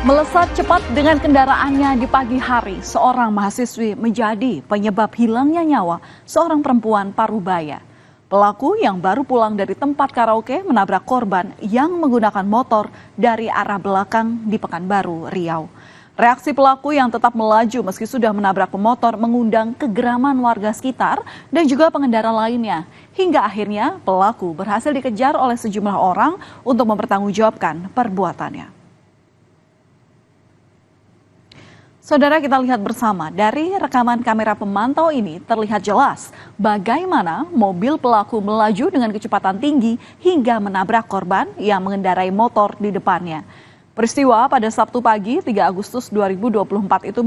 Melesat cepat dengan kendaraannya di pagi hari, seorang mahasiswi menjadi penyebab hilangnya nyawa seorang perempuan Parubaya. Pelaku yang baru pulang dari tempat karaoke menabrak korban yang menggunakan motor dari arah belakang di Pekanbaru, Riau. Reaksi pelaku yang tetap melaju meski sudah menabrak pemotor mengundang kegeraman warga sekitar dan juga pengendara lainnya. Hingga akhirnya pelaku berhasil dikejar oleh sejumlah orang untuk mempertanggungjawabkan perbuatannya. Saudara, kita lihat bersama dari rekaman kamera pemantau ini terlihat jelas bagaimana mobil pelaku melaju dengan kecepatan tinggi hingga menabrak korban yang mengendarai motor di depannya. Peristiwa pada Sabtu pagi 3 Agustus 2024 itu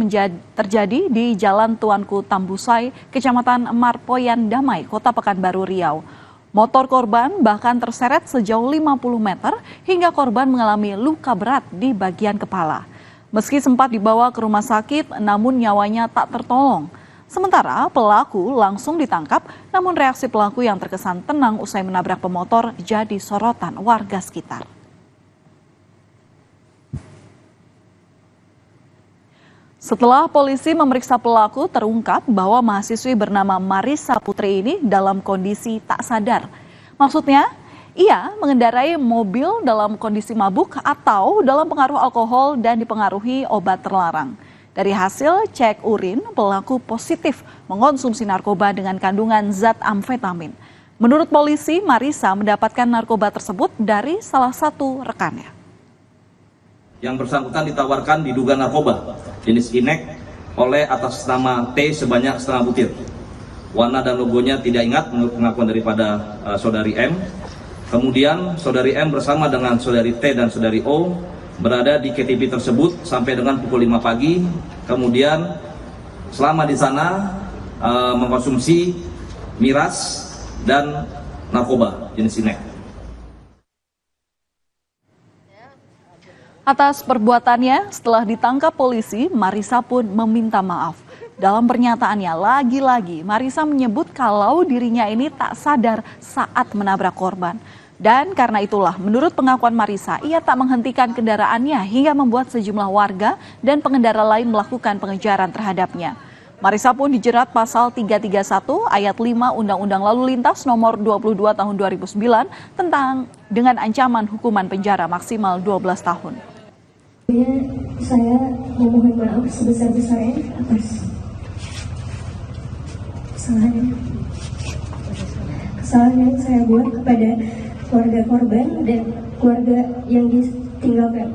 terjadi di Jalan Tuanku Tambusai, Kecamatan Marpoyan Damai, Kota Pekanbaru, Riau. Motor korban bahkan terseret sejauh 50 meter hingga korban mengalami luka berat di bagian kepala. Meski sempat dibawa ke rumah sakit, namun nyawanya tak tertolong. Sementara pelaku langsung ditangkap, namun reaksi pelaku yang terkesan tenang usai menabrak pemotor jadi sorotan warga sekitar. Setelah polisi memeriksa pelaku, terungkap bahwa mahasiswi bernama Marissa Putri ini dalam kondisi tak sadar. Maksudnya, ia mengendarai mobil dalam kondisi mabuk atau dalam pengaruh alkohol dan dipengaruhi obat terlarang. Dari hasil cek urin, pelaku positif mengonsumsi narkoba dengan kandungan zat amfetamin. Menurut polisi, Marissa mendapatkan narkoba tersebut dari salah satu rekannya. Yang bersangkutan ditawarkan diduga narkoba jenis inek oleh atas nama T sebanyak setengah butir. Warna dan logonya tidak ingat menurut pengakuan daripada saudari M. Kemudian saudari M bersama dengan saudari T dan saudari O berada di KTP tersebut sampai dengan pukul 5 pagi. Kemudian selama di sana mengkonsumsi miras dan narkoba jenis inek. Atas perbuatannya, setelah ditangkap polisi, Marissa pun meminta maaf. Dalam pernyataannya, lagi-lagi Marissa menyebut kalau dirinya ini tak sadar saat menabrak korban. Dan karena itulah, menurut pengakuan Marissa, ia tak menghentikan kendaraannya hingga membuat sejumlah warga dan pengendara lain melakukan pengejaran terhadapnya. Marissa pun dijerat pasal 331 ayat 5 Undang-Undang Lalu Lintas nomor 22 tahun 2009 dengan ancaman hukuman penjara maksimal 12 tahun. Saya memohon maaf sebesar-besarnya atas kesalahan yang saya buat kepada keluarga korban dan keluarga yang ditinggalkan.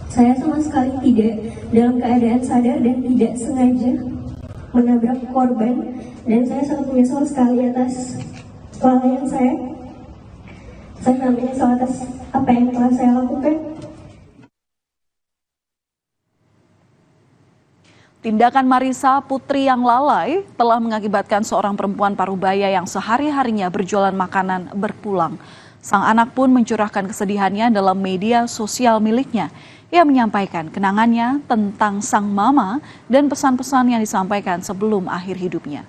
Saya sama sekali tidak dalam keadaan sadar dan tidak sengaja menabrak korban, dan saya sangat menyesal sekali atas kelalaian saya. Saya sangat menyesal atas apa yang telah saya lakukan. Tindakan Marissa Putri yang lalai telah mengakibatkan seorang perempuan Parubaya yang sehari-harinya berjualan makanan berpulang. Sang anak pun mencurahkan kesedihannya dalam media sosial miliknya. Ia menyampaikan kenangannya tentang sang mama dan pesan-pesan yang disampaikan sebelum akhir hidupnya.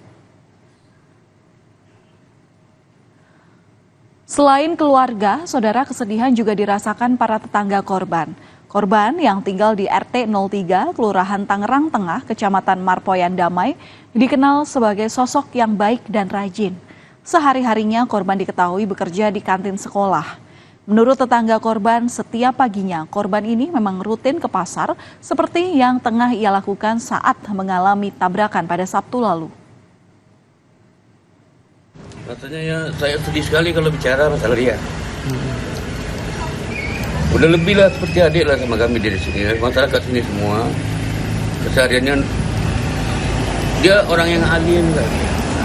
Selain keluarga, saudara, kesedihan juga dirasakan para tetangga korban. Korban yang tinggal di RT 03, Kelurahan Tangerang Tengah, Kecamatan Marpoyan Damai, dikenal sebagai sosok yang baik dan rajin. Sehari-harinya korban diketahui bekerja di kantin sekolah. Menurut tetangga korban, setiap paginya korban ini memang rutin ke pasar seperti yang tengah ia lakukan saat mengalami tabrakan pada Sabtu lalu. Katanya ya, saya sedih sekali kalau bicara masalah dia. Udah lebih lah seperti adik lah sama kami di sini, masyarakat sini semua. Kesehariannya dia orang yang alien kan.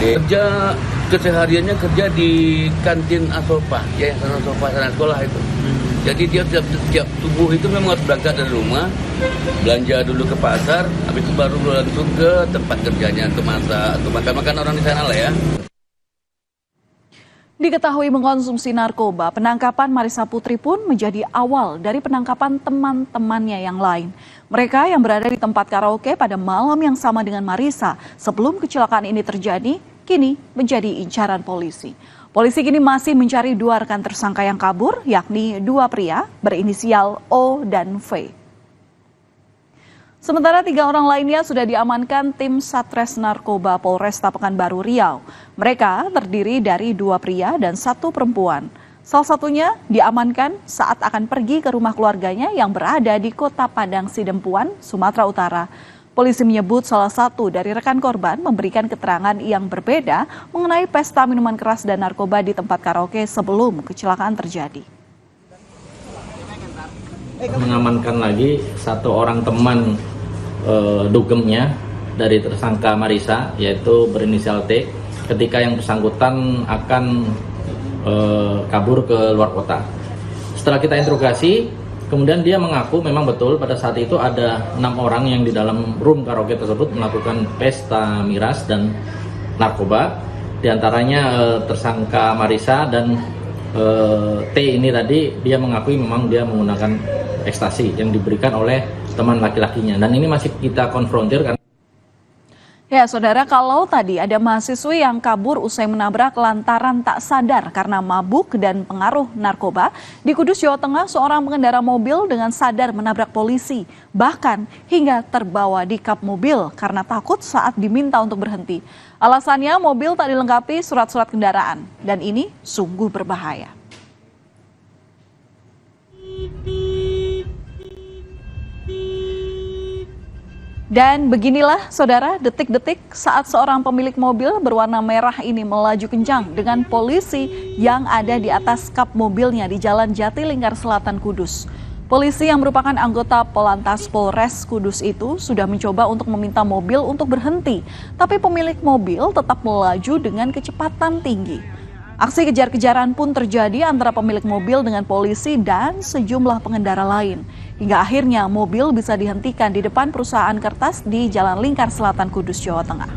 Dia kesehariannya kerja di kantin Asopa, ya yang Asopa sana sekolah itu. Jadi dia tiap subuh itu memang harus berangkat dari rumah, belanja dulu ke pasar, habis itu baru langsung ke tempat kerjanya untuk masak, untuk makan orang di sana lah ya. Diketahui mengkonsumsi narkoba, penangkapan Marissa Putri pun menjadi awal dari penangkapan teman-temannya yang lain. Mereka yang berada di tempat karaoke pada malam yang sama dengan Marissa sebelum kecelakaan ini terjadi, kini menjadi incaran polisi. Polisi kini masih mencari dua rekan tersangka yang kabur, yakni dua pria berinisial O dan V. Sementara 3 orang lainnya sudah diamankan tim Satres Narkoba Polresta Pekanbaru Riau. Mereka terdiri dari 2 pria dan 1 perempuan. Salah satunya diamankan saat akan pergi ke rumah keluarganya yang berada di Kota Padang Sidempuan, Sumatera Utara. Polisi menyebut salah satu dari rekan korban memberikan keterangan yang berbeda mengenai pesta minuman keras dan narkoba di tempat karaoke sebelum kecelakaan terjadi. Mengamankan lagi 1 orang teman dugemnya dari tersangka Marisa, yaitu berinisial T, ketika yang bersangkutan akan kabur ke luar kota. Setelah kita interogasi, kemudian dia mengaku memang betul pada saat itu ada 6 orang yang di dalam room karaoke tersebut melakukan pesta miras dan narkoba. Di antaranya tersangka Marisa dan T ini tadi, dia mengakui memang dia menggunakan ekstasi yang diberikan oleh teman laki-lakinya, dan ini masih kita konfrontir karena Ya, saudara, kalau tadi ada mahasiswi yang kabur usai menabrak lantaran tak sadar karena mabuk dan pengaruh narkoba, di Kudus, Jawa Tengah, seorang pengendara mobil dengan sadar menabrak polisi, bahkan hingga terbawa di kap mobil karena takut saat diminta untuk berhenti. Alasannya mobil tak dilengkapi surat-surat kendaraan, dan ini sungguh berbahaya. Dan beginilah, saudara, detik-detik saat seorang pemilik mobil berwarna merah ini melaju kencang dengan polisi yang ada di atas kap mobilnya di Jalan Jatilingkar Selatan, Kudus. Polisi yang merupakan anggota Polantas Polres Kudus itu sudah mencoba untuk meminta mobil untuk berhenti, tapi pemilik mobil tetap melaju dengan kecepatan tinggi. Aksi kejar-kejaran pun terjadi antara pemilik mobil dengan polisi dan sejumlah pengendara lain. Hingga akhirnya mobil bisa dihentikan di depan perusahaan kertas di Jalan Lingkar Selatan, Kudus, Jawa Tengah.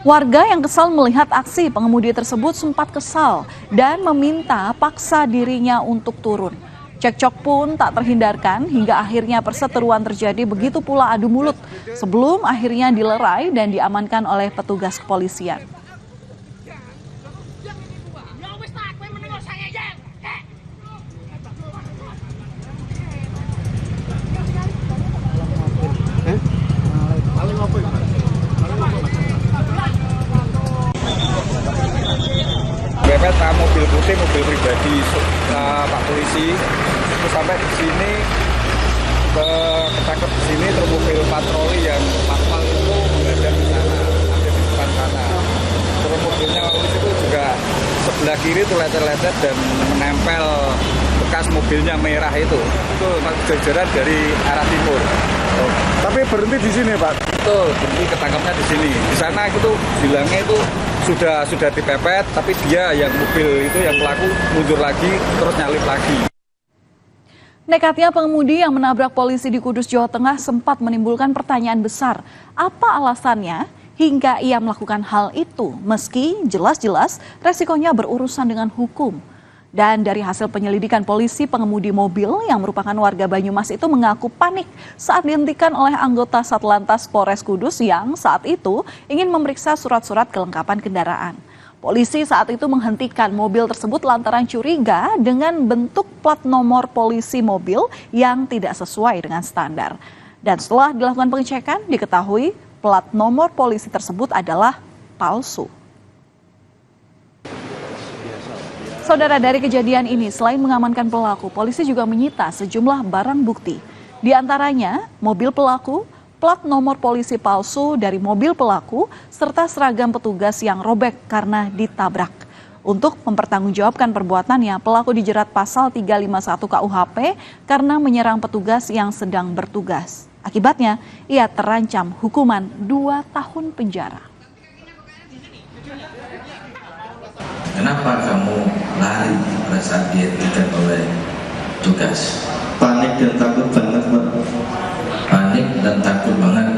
Warga yang kesal melihat aksi pengemudi tersebut sempat kesal dan meminta paksa dirinya untuk turun. Cekcok pun tak terhindarkan hingga akhirnya perseteruan terjadi, begitu pula adu mulut sebelum akhirnya dilerai dan diamankan oleh petugas kepolisian. Mepet mobil putih, mobil pribadi Pak Polisi itu sampai di sini ketangkep di sini, terus mobil patroli yang manual itu menghadap di sana, ada di depan sana. Terus mobilnya polisi itu juga sebelah kiri itu lecet-lecet dan menempel bekas mobilnya merah itu jajaran dari arah timur. Tapi berhenti di sini, Pak? Betul, berhenti ketangkapnya di sini. Di sana itu bilangnya itu sudah dipepet, tapi dia yang mobil itu yang pelaku mundur lagi terus nyalip lagi. Nekatnya pengemudi yang menabrak polisi di Kudus, Jawa Tengah sempat menimbulkan pertanyaan besar. Apa alasannya hingga ia melakukan hal itu meski jelas-jelas resikonya berurusan dengan hukum? Dan dari hasil penyelidikan polisi, pengemudi mobil yang merupakan warga Banyumas itu mengaku panik saat dihentikan oleh anggota Satlantas Polres Kudus yang saat itu ingin memeriksa surat-surat kelengkapan kendaraan. Polisi saat itu menghentikan mobil tersebut lantaran curiga dengan bentuk plat nomor polisi mobil yang tidak sesuai dengan standar. Dan setelah dilakukan pengecekan, diketahui plat nomor polisi tersebut adalah palsu. Saudara, dari kejadian ini, selain mengamankan pelaku, polisi juga menyita sejumlah barang bukti. Di antaranya, mobil pelaku, plat nomor polisi palsu dari mobil pelaku, serta seragam petugas yang robek karena ditabrak. Untuk mempertanggungjawabkan perbuatannya, pelaku dijerat pasal 351 KUHP karena menyerang petugas yang sedang bertugas. Akibatnya, ia terancam hukuman 2 tahun penjara. Kenapa kamu lari pada saat dihentikan oleh tugas? Panik dan takut banget, Pak. Panik dan takut banget.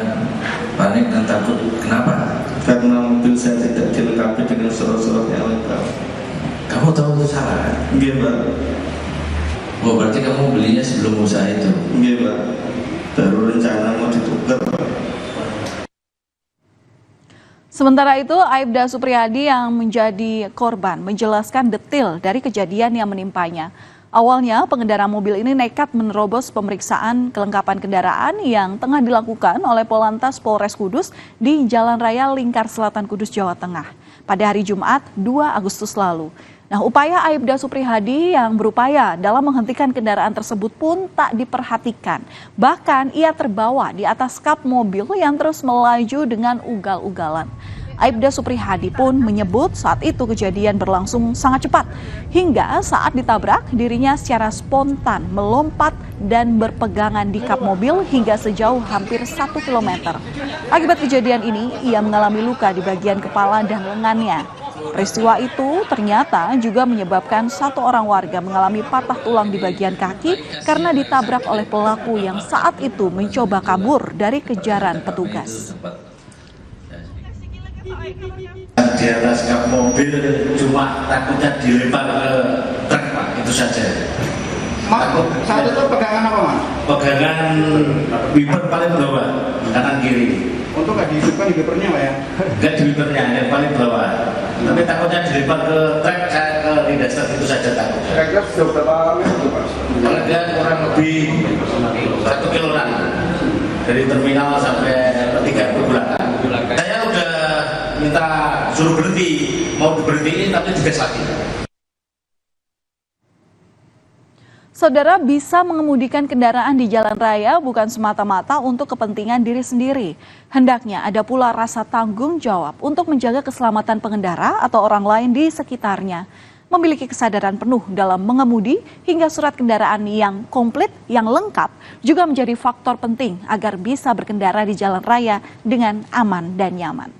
Panik dan takut kenapa? Karena mobil saya tidak dilengkapi dengan surat-surat yang lengkap. Kamu tahu itu salah? Iya, Pak. Oh, berarti kamu belinya sebelum usaha itu? Iya, Pak. Baru rencana mau ditukar, Pak. Sementara itu, Aibda Supriyadi yang menjadi korban menjelaskan detail dari kejadian yang menimpanya. Awalnya, pengendara mobil ini nekat menerobos pemeriksaan kelengkapan kendaraan yang tengah dilakukan oleh Polantas Polres Kudus di Jalan Raya Lingkar Selatan Kudus, Jawa Tengah pada hari Jumat 2 Agustus lalu. Nah, upaya Aibda Supriyadi yang berupaya dalam menghentikan kendaraan tersebut pun tak diperhatikan. Bahkan ia terbawa di atas kap mobil yang terus melaju dengan ugal-ugalan. Aibda Supriyadi pun menyebut saat itu kejadian berlangsung sangat cepat. Hingga saat ditabrak, dirinya secara spontan melompat dan berpegangan di kap mobil hingga sejauh hampir 1 km. Akibat kejadian ini, ia mengalami luka di bagian kepala dan lengannya. Peristiwa itu ternyata juga menyebabkan 1 orang warga mengalami patah tulang di bagian kaki karena ditabrak oleh pelaku yang saat itu mencoba kabur dari kejaran petugas. Di atas kap mobil cuma takutnya dilempar ke truk, Pak, itu saja. Saat itu pegangan apa, Mas? Pegangan wiper paling bawah, kanan kiri. Untuk nggak dihidupkan di wipernya, Pak ya? Nggak di wipernya, yang paling bawah. Tapi takutnya dilempar ke truk, saya ke lindaster, itu saja takutnya. Kira-kira sudah berapa meter itu, Pak? Kalau kurang lebih 1 kiloan dari terminal sampai 3 belakang. Saya udah minta suruh berhenti, mau diberhentiin tapi digas lagi. Saudara, bisa mengemudikan kendaraan di jalan raya bukan semata-mata untuk kepentingan diri sendiri. Hendaknya ada pula rasa tanggung jawab untuk menjaga keselamatan pengendara atau orang lain di sekitarnya. Memiliki kesadaran penuh dalam mengemudi hingga surat kendaraan yang komplit, yang lengkap, juga menjadi faktor penting agar bisa berkendara di jalan raya dengan aman dan nyaman.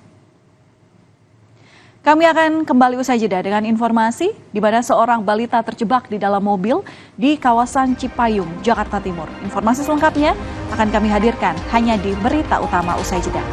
Kami akan kembali usai jeda dengan informasi di mana seorang balita terjebak di dalam mobil di kawasan Cipayung, Jakarta Timur. Informasi selengkapnya akan kami hadirkan hanya di Berita Utama usai jeda.